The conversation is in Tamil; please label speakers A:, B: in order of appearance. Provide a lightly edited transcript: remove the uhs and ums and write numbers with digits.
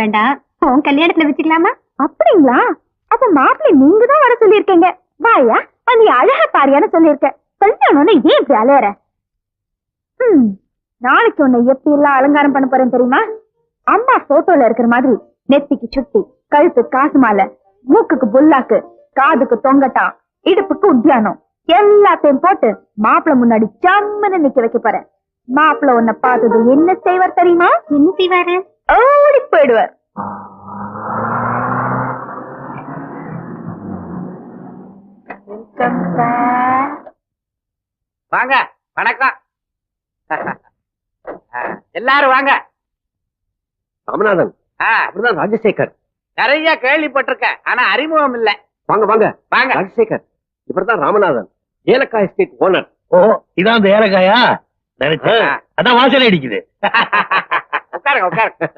A: வேண்டாம், உன் கல்யாணத்துல வச்சுக்கலாமா?
B: அப்படிங்களா? அப்ப மாப்பிள்ளை நீங்க தான் வர சொல்லிருக்கீங்க. வாயா, நீ அழகா பாரியான்னு சொல்லிருக்க. கல்யாணம்னு ஏன் இப்படி அலையற? நாளைக்கு உன்னை எப்படி எல்லாம் அலங்காரம் பண்ண போறேன் தெரியுமா? அம்மா போட்டோல இருக்கிற மாதிரி நெத்திக்கு சுட்டி, கழுத்து காசு மாலை, மூக்குக்கு புல்லாக்கு, காதுக்கு தொங்கட்டான், இடுப்புக்கு உத்தியானம் எல்லாத்தையும் போட்டு மாப்பிள்ள முன்னாடி ஜம்முன்னு நிக்க வைக்க போறேன். மாப்பிள்ள உன்னை பார்த்தது என்ன செய்வார் தெரியுமா?
A: என்ன செய்வாரு?
B: ஓடி போயிடுவார்.
C: வாங்க, வணக்கம். எல்லாரும் வாங்க.
D: ராமநாதன், அப்படிதான் ராஜசேகர்.
C: நிறைய கேள்விப்பட்டிருக்கேன், ஆனா அறிமுகம் இல்ல.
D: வாங்க வாங்க
C: வாங்க.
D: ராஜசேகர், இப்படிதான் ராமநாதன், ஏலக்காய் எஸ்டேட் ஓனர்.
E: ஓ, இதான் அந்த ஏலக்காயா? நினைச்சேன், அதான் வாசனை அடிக்குது.
C: உட்காருங்க உட்காருங்க.